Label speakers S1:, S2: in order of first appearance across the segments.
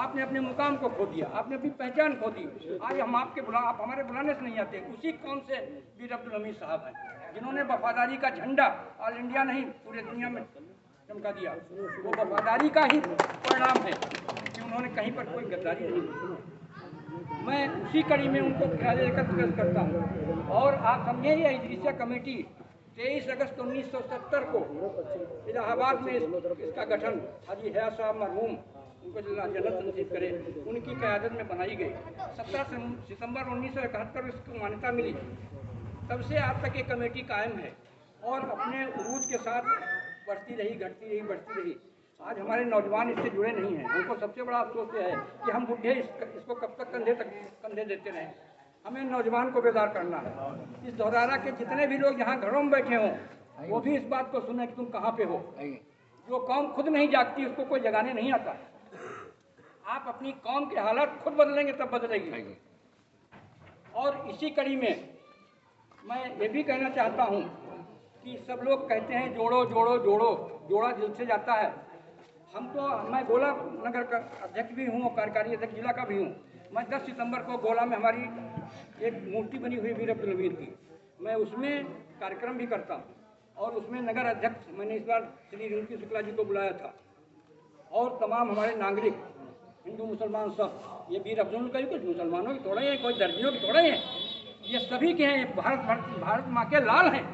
S1: आपने अपने मुकाम को खो दिया, आपने अपनी पहचान खो दी। आज हम आप हमारे बुलाने से नहीं आते। उसी कौम से वीर अब्दुल हमीद साहब हैं जिन्होंने वफादारी का झंडा ऑल इंडिया नहीं पूरे दुनिया में चमका दिया। वो वफादारी का ही परिणाम है कि उन्होंने कहीं पर कोई गद्दारी नहीं की। मैं उसी कड़ी में उनको ख्याल एकत्र करता हूँ। और आप समझे, ये इजलिसिया कमेटी 23 अगस्त 1970 को इलाहाबाद में इसका गठन हाजी हयात साहब मरहूम, उनको जन्नत नसीब करे, उनकी क़यादत में बनाई गई। 17 सितंबर 1971 को इसको मान्यता मिली। तब से आज तक ये कमेटी कायम है और अपने उरूज के साथ बढ़ती रही, घटती रही, बढ़ती रही। आज हमारे नौजवान इससे जुड़े नहीं हैं। हमको सबसे बड़ा अफसोस है कि हम बुढ़े इसको कब तक कंधे देते रहें। हमें नौजवान को बेदार करना है। इस धौरारा के जितने भी लोग यहाँ घरों में बैठे हों वो भी इस बात को सुने कि तुम कहाँ पे हो। जो कौम खुद नहीं जागती उसको कोई जगाने नहीं आता। आप अपनी कौम के हालात खुद बदलेंगे तब बदलेगी। और इसी कड़ी में मैं ये भी कहना चाहता हूँ कि सब लोग कहते हैं जोड़ो जोड़ो जोड़ो, जोड़ा दिल से जाता है। मैं गोला नगर का अध्यक्ष भी हूँ और कार्यकारी अध्यक्ष जिला का भी हूँ। मैं 10 सितंबर को गोला में हमारी एक मूर्ति बनी हुई वीर अब्दुल हमीद की, मैं उसमें कार्यक्रम भी करता हूँ। और उसमें नगर अध्यक्ष मैंने इस बार श्री रिंकी शुक्ला जी को बुलाया था और तमाम हमारे नागरिक हिंदू मुसलमान सब। ये वीर अब्दुल का कुछ मुसलमानों के थोड़े हैं, कोई दर्जियों के थोड़े हैं, ये सभी के हैं। भारत माँ के लाल हैं।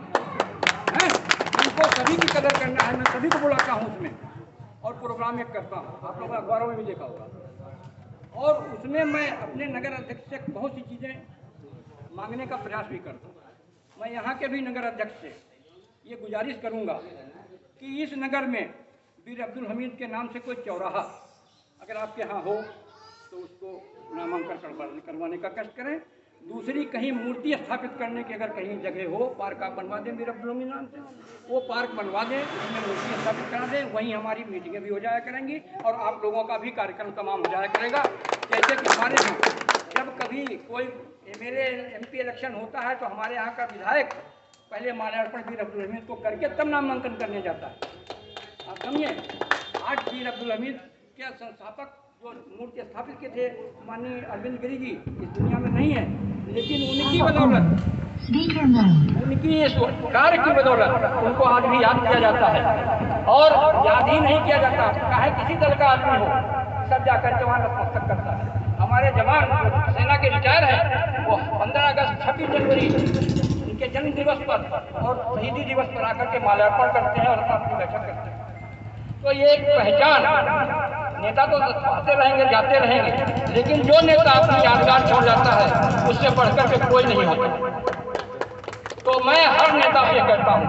S1: इनको सभी की कदर करना है। मैं सभी को बुलाता हूँ उसमें और प्रोग्राम एक करता हूँ। आप लोग अखबारों में भी देखा होगा। और उसमें मैं अपने नगर अध्यक्ष से बहुत सी चीज़ें मांगने का प्रयास भी करता हूँ। मैं यहाँ के भी नगर अध्यक्ष से ये गुजारिश करूँगा कि इस नगर में वीर अब्दुल हमीद के नाम से कोई चौराहा अगर आपके यहाँ हो तो उसको नामांकन करवाने का कष्ट करें। दूसरी कहीं मूर्ति स्थापित करने की अगर कहीं जगह हो, पार्क आप बनवा दें वीर अब्दुल हमीद नाम से, वो पार्क बनवा दें, उसमें मूर्ति स्थापित करा दें। वहीं हमारी मीटिंगें भी हो जाया करेंगी और आप लोगों का भी कार्यक्रम तमाम हो जाया करेगा। जैसे कि हमारे यहाँ जब कभी कोई MLA MP इलेक्शन होता है तो हमारे यहाँ का विधायक पहले माल्यार्पण वीर अब्दुल हमीद को करके तब नामांकन करने जाता है। आप समझिए, आज वीर अब्दुल हमीद के संस्थापक जो मूर्ति स्थापित किए थे माननीय अरविंद गिरी जी इस दुनिया में नहीं है, लेकिन उनकी बदौलत, उनकी इस कार्य की बदौलत उनको आज भी याद किया जाता है। और याद ही नहीं किया जाता, चाहे किसी दल का आदमी हो, सब जाकर के वहाँ नतमस्तक करता है। हमारे जवान जो सेना के रिटायर हैं वो 15 अगस्त 26 जनवरी उनके जन्म दिवस पर और शहीदी दिवस पर आकर के माल्यार्पण करते हैं और अपनी बैठक करते हैं। तो ये एक पहचान, नेता तो आते रहेंगे जाते रहेंगे, लेकिन जो नेता अपनी यादगार छोड़ जाता है उससे बढ़कर के कोई नहीं होता। तो मैं हर नेता से कहता हूँ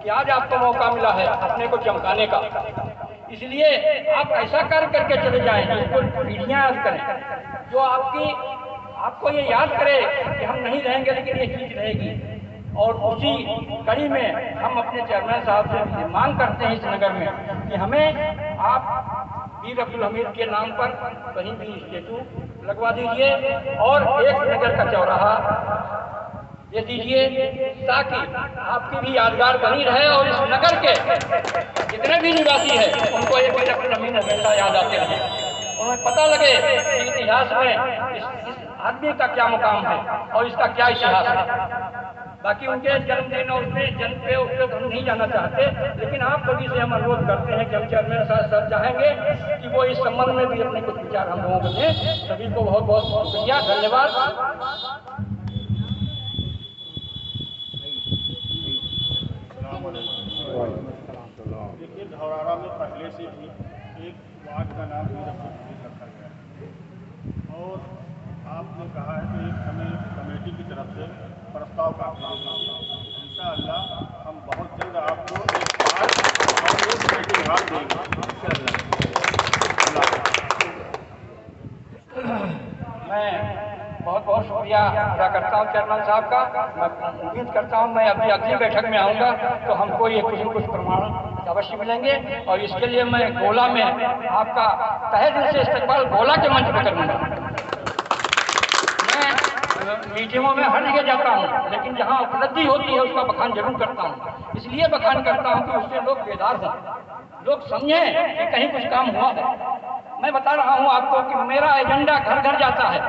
S1: कि आज आपको मौका मिला है अपने को चमकाने का, इसलिए आप ऐसा कार्य करके चले जाएं जिसको पीढ़ियां याद करें, जो आपको ये याद करे कि हम नहीं रहेंगे लेकिन ये चीज रहेगी। और उसी कड़ी में हम अपने चेयरमैन साहब से मांग करते हैं इस नगर में कि हमें आप वीर अब्दुल हमीद के नाम पर कहीं भी स्टेचू लगवा दीजिए और एक नगर का चौराहा दे दीजिए ताकि आपकी भी यादगार बनी रहे और इस नगर के जितने भी निवासी हैं उनको ये वीर अब्दुल हमीद हमेशा याद आते रहे। उन्हें पता लगे कि इतिहास में इस आदमी का क्या मुकाम है और इसका क्या इतिहास है। बाकी उनके जन्मदिन और उसमें जन्म पे हम नहीं जाना चाहते, लेकिन आप सभी से हम अनुरोध करते हैं कि हम चेयरमैन साहब चाहेंगे कि वो इस संबंध में भी अपने कुछ विचार हम लोगों को दें। सभी को बहुत बहुत शुक्रिया, धन्यवाद।
S2: देखिए, धौरारा में पहले से ही एक वार्ड का नाम वीर अब्दुल हमीद रखा गया है और आपने कहा है कि एक हमें कमेटी की तरफ से प्रस्ताव का इंशाअल्लाह हम बहुत जल्द आपको एक पार्क और एक मीटिंग हॉल देंगे।
S1: मैं बहुत बहुत शुक्रिया अदा करता हूँ चेयरमैन साहब का। मैं उम्मीद करता हूँ मैं अभी अगली बैठक में आऊँगा तो हमको ये कुछ न कुछ प्रमाण अवश्य मिलेंगे और इसके लिए मैं गोला में आपका तहे दिल से इस्तेमाल गोला के मंच पर करूँगा। मैं मीटिंगों में हर जगह जाता हूँ, लेकिन जहाँ उपलब्धि होती है उसका बखान जरूर करता हूँ। इसलिए बखान करता हूँ कि उससे लोग बेदार हों, लोग समझें कि कहीं कुछ काम हुआ है। मैं बता रहा हूँ आपको कि मेरा एजेंडा घर घर जाता है।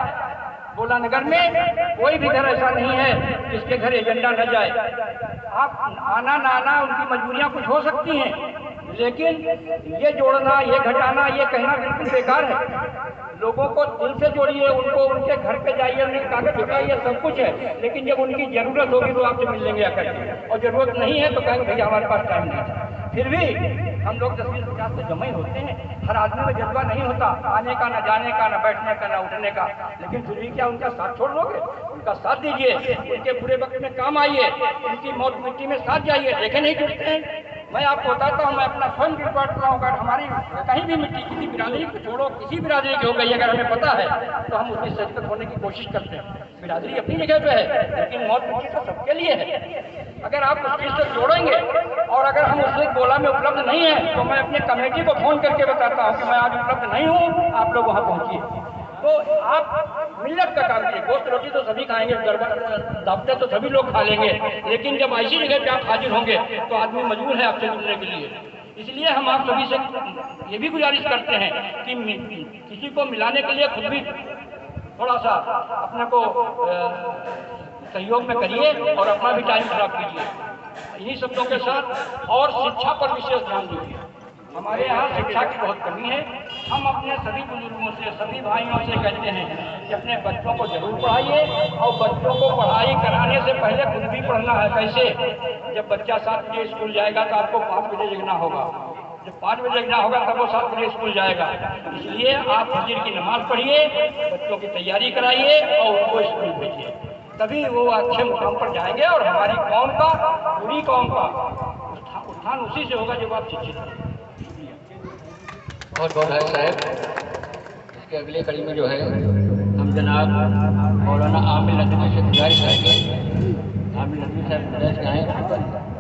S1: गोला नगर में कोई भी घर ऐसा नहीं है जिसके घर एजेंडा न जाए। आप आना ना आना उनकी मजबूरियां कुछ हो सकती हैं, लेकिन ये जोड़ना, ये घटाना, ये कहना बिल्कुल बेकार है। लोगों को दिल से जोड़िए, उनको उनके घर पे जाइए, उनके कागज दिखाइए, सब कुछ है, लेकिन जब उनकी जरूरत होगी तो आपसे मिल लेंगे आकर के, और जरूरत नहीं है तो कहेंगे भैया हमारे पास टाइम नहीं है। फिर भी हम लोग 10-20-50 से जमा ही होते हैं। हर आदमी में जज्बा नहीं होता आने का, न जाने का, न बैठने का, न उठने का, लेकिन फिर भी क्या उनका साथ छोड़ दोगे? उनका साथ दीजिए, उनके बुरे वक्त में काम आइए, उनकी मौत मिट्टी में साथ जाइए। देखे नहीं जुटते हैं। मैं आपको बताता हूँ, मैं अपना स्वयं रिकॉर्ड करता हूँ। अगर हमारी कहीं भी मिट्टी किसी बिरादरी को छोड़ो, किसी बिरादरी की हो गई अगर हमें पता है तो हम उसकी सजगत होने की कोशिश करते हैं। बिरादरी अपनी जगह पे है, लेकिन मौत मिट्टी तो सबके लिए है। अगर आप उस चीज से जोड़ेंगे, और अगर हम उससे गोला में उपलब्ध नहीं है तो मैं अपने कमेटी को फोन करके बताता हूँ कि मैं आज उपलब्ध नहीं हूँ, आप लोग वहाँ पहुँचिए। तो आप मिल्लत का काम कीजिए। गोश्त रोटी तो सभी खाएंगे, दावतें तो सभी लोग खा लेंगे, लेकिन जब ऐसी जगह पे आप हाजिर होंगे तो आदमी मजबूर है आपसे जुड़ने के लिए। इसलिए हम आप सभी से ये भी गुजारिश करते हैं कि किसी को मिलाने के लिए खुद भी थोड़ा सा अपने को सहयोग में करिए और अपना भी टाइम खराब कीजिए। इन्हीं शब्दों के साथ और शिक्षा पर विशेष ध्यान दीजिए। हमारे यहाँ शिक्षा की बहुत कमी है। हम अपने सभी बुजुर्गों से, सभी भाइयों से कहते हैं कि अपने बच्चों को जरूर पढ़ाइए, और बच्चों को पढ़ाई कराने से पहले खुद भी पढ़ना है। कैसे? जब बच्चा 7 बजे स्कूल जाएगा तो आपको 5 बजे जगना होगा। जब 5 बजे जगना होगा तब वो 7 बजे स्कूल जाएगा। इसलिए आप फजर की नमाज पढ़िए, बच्चों की तैयारी कराइए और उनको स्कूल भेजिए, तभी वो अच्छे मुकाम पर जाएंगे। और हमारी कौम का, पूरी कौम का उत्थान उसी से होगा जब आप शिक्षित हैं।
S3: बहुत बहुत है साहब। इसके अगले कड़ी में जो है हम जनाब मौलाना आमिर नदवी से गुजारिश करेंगे। आमिर नदवी साहब गुजारिश करें।